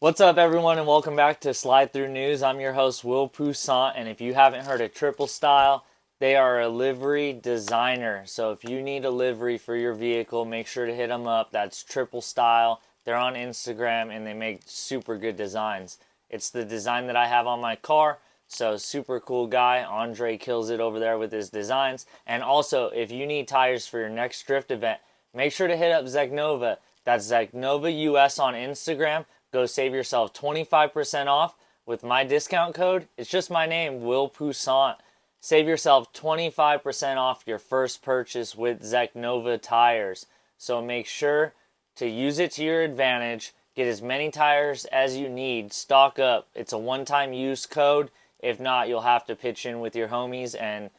What's up, everyone, and welcome back to Slide Through News. I'm your host, Will Pousant, and if you haven't heard of Triple Style, they are a livery designer. So if you need a livery for your vehicle, make sure to hit them up. That's Triple Style. They're on Instagram, and they make super good designs. It's the design that I have on my car, so super cool guy. Andre kills it over there with his designs. And also, if you need tires for your next drift event, make sure to hit up Zegnova. That's Zegnova US on Instagram. Go save yourself 25% off with my discount code. It's just my name, Will Pousant. Save yourself 25% off your first purchase with Zegnova tires. So make sure to use it to your advantage. Get as many tires as you need. Stock up. It's a one-time use code. If not, you'll have to pitch in with your homies and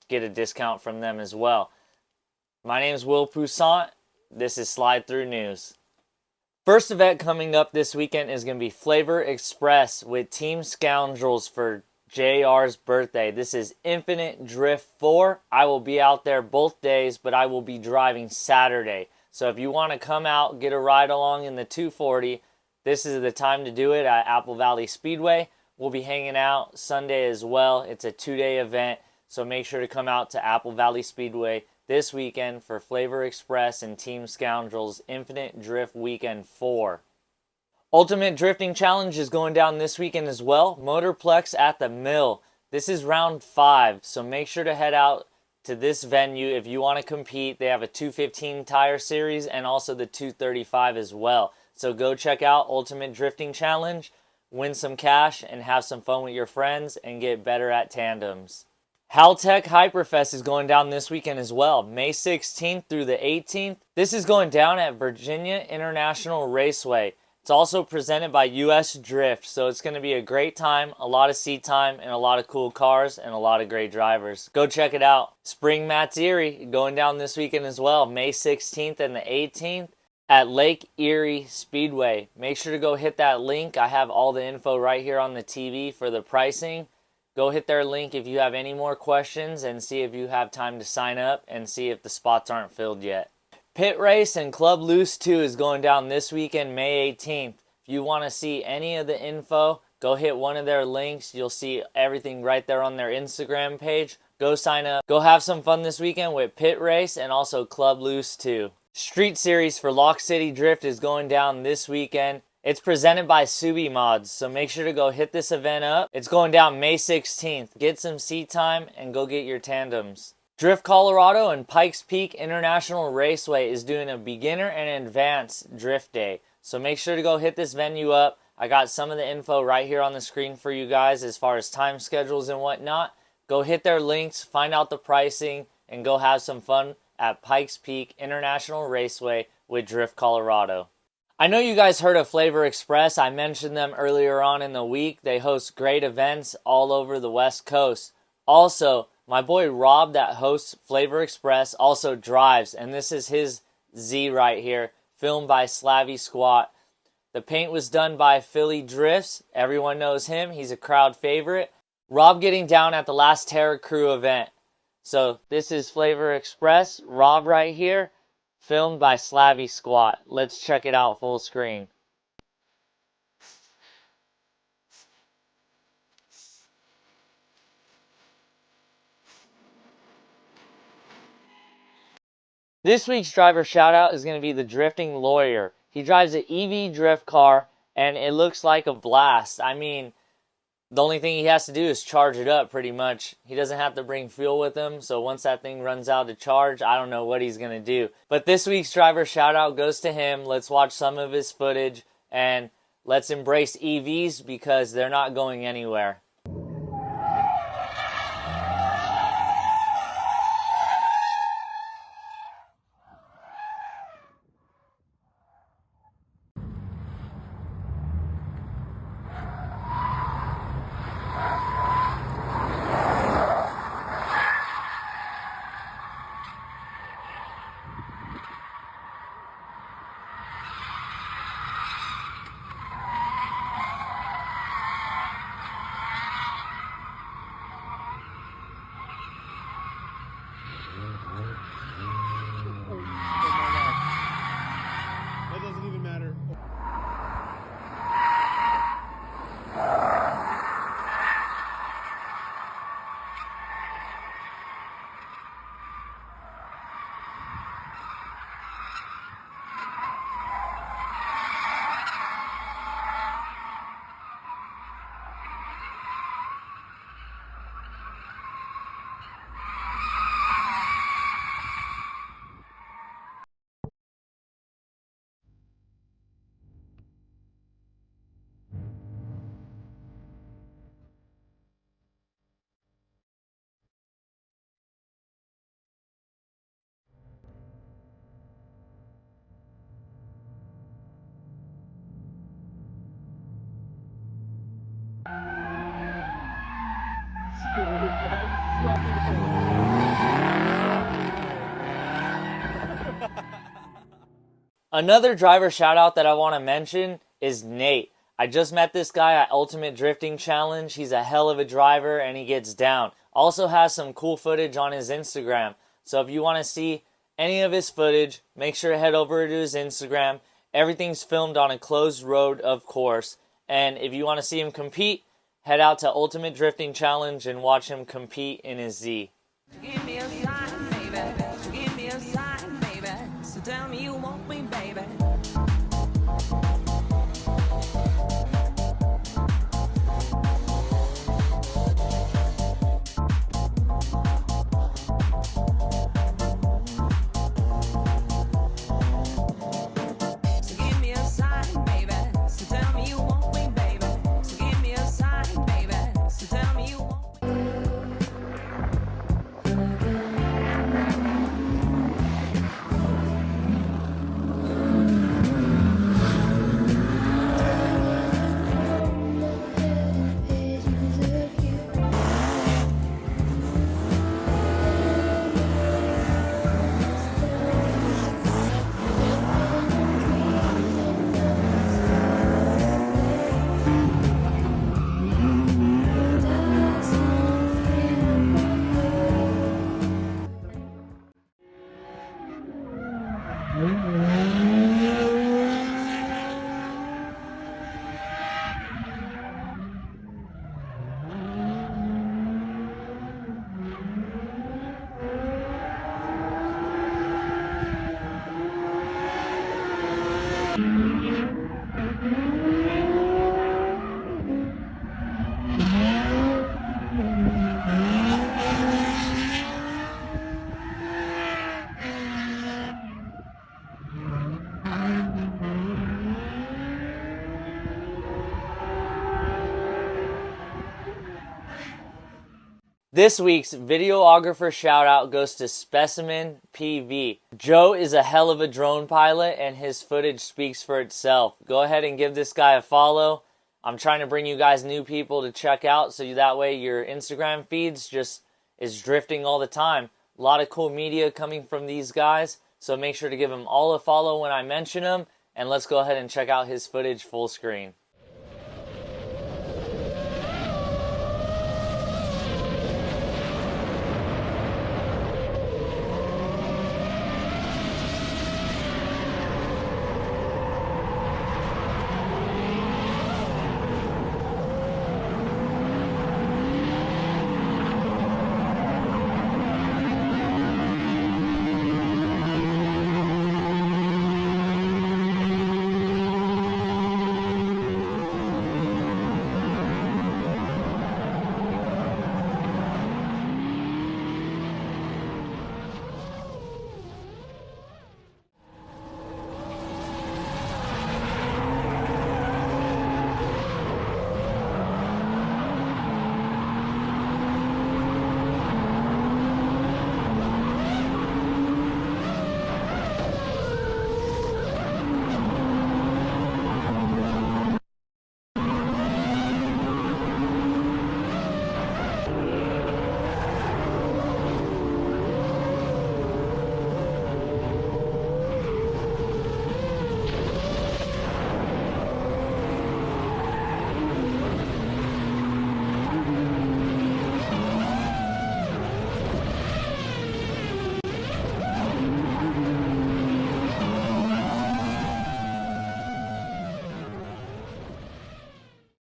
get a discount from them as well. My name is Will Pousant. This is Slide Through News. First event coming up this weekend is going to be Flavor Express with Team Scoundrels for JR's birthday. This is Infinite Drift 4. I will be out there both days, but I will be driving Saturday. So if you want to come out, get a ride along in the 240, this is the time to do it at Apple Valley Speedway. We'll be hanging out Sunday as well. It's a 2-day event, so make sure to come out to Apple Valley Speedway this weekend for Flavor Express and Team Scoundrels Infinite Drift Weekend 4. Ultimate Drifting Challenge is going down this weekend as well. Motorplex at the Mill. This is round 5, so make sure to head out to this venue if you want to compete. They have a 215 tire series and also the 235 as well. So go check out Ultimate Drifting Challenge, win some cash, and have some fun with your friends and get better at tandems. Haltech Hyperfest is going down this weekend as well, May 16th through the 18th. This is going down at Virginia International Raceway. It's also presented by US Drift, so it's going to be a great time, a lot of seat time, and a lot of cool cars, and a lot of great drivers. Go check it out. Spring Mats Erie going down this weekend as well, May 16th and the 18th at Lake Erie Speedway. Make sure to go hit that link. I have all the info right here on the TV for the pricing. Go hit their link if you have any more questions and see if you have time to sign up and see if the spots aren't filled yet. Pit Race and Club Loose 2 is going down this weekend, May 18th. If you want to see any of the info, go hit one of their links. You'll see everything right there on their Instagram page. Go sign up. Go have some fun this weekend with Pit Race and also Club Loose 2. Street Series for Lock City Drift is going down this weekend. It's presented by Subi Mods, so make sure to go hit this event up. It's going down May 16th. Get some seat time and go get your tandems. Drift Colorado and Pikes Peak International Raceway is doing a beginner and advanced drift day. So make sure to go hit this venue up. I got some of the info right here on the screen for you guys as far as time schedules and whatnot. Go hit their links, find out the pricing, and go have some fun at Pikes Peak International Raceway with Drift Colorado. I know you guys heard of Flavor Express. I mentioned them earlier on in the week. They host great events all over the West Coast. Also, my boy Rob that hosts Flavor Express also drives, and this is his Z right here, filmed by Slavy Squat. The paint was done by Philly Drifts. Everyone knows him. He's a crowd favorite. Rob getting down at the last Terra Crew event. So this is Flavor Express. Rob right here. Filmed by Slavy Squat. Let's check it out full screen. This week's driver shoutout is going to be the Drifting Lawyer. He drives an EV drift car and it looks like a blast. I mean, the only thing he has to do is charge it up pretty much. He doesn't have to bring fuel with him, so once that thing runs out of charge, I don't know what he's going to do. But this week's driver shoutout goes to him. Let's watch some of his footage, and let's embrace EVs because they're not going anywhere. Another driver shout out that I want to mention is Nate. I just met this guy at Ultimate Drifting Challenge. He's a hell of a driver and he gets down. Also has some cool footage on his Instagram. So if you want to see any of his footage, make sure to head over to his Instagram. Everything's filmed on a closed road, of course. And if you want to see him compete, head out to Ultimate Drifting Challenge and watch him compete in his Z. Give me a sign, baby. Give me a sign, baby. So tell me you want me, baby. So give me a sign, baby. So tell me you want me, baby. So give me a sign, baby. So tell me you want me. This week's videographer shout out goes to Specimen PV. Joe is a hell of a drone pilot and his footage speaks for itself. Go ahead and give this guy a follow. I'm trying to bring you guys new people to check out so that way your Instagram feeds just is drifting all the time. A lot of cool media coming from these guys, so make sure to give them all a follow when I mention them, and let's go ahead and check out his footage full screen.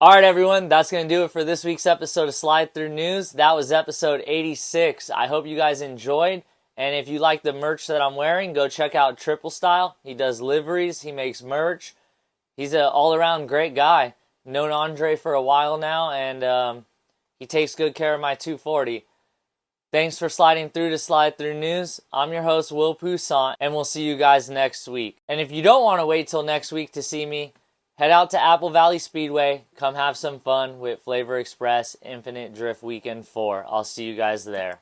Alright everyone, that's going to do it for this week's episode of Slide Through News. That was episode 86. I hope you guys enjoyed. And if you like the merch that I'm wearing, go check out Triple Style. He does liveries, he makes merch. He's an all-around great guy. Known Andre for a while now, and he takes good care of my 240. Thanks for sliding through to Slide Through News. I'm your host, Will Pousant, and we'll see you guys next week. And if you don't want to wait till next week to see me, head out to Apple Valley Speedway. Come have some fun with Flavor Express Infinite Drift Weekend 4. I'll see you guys there.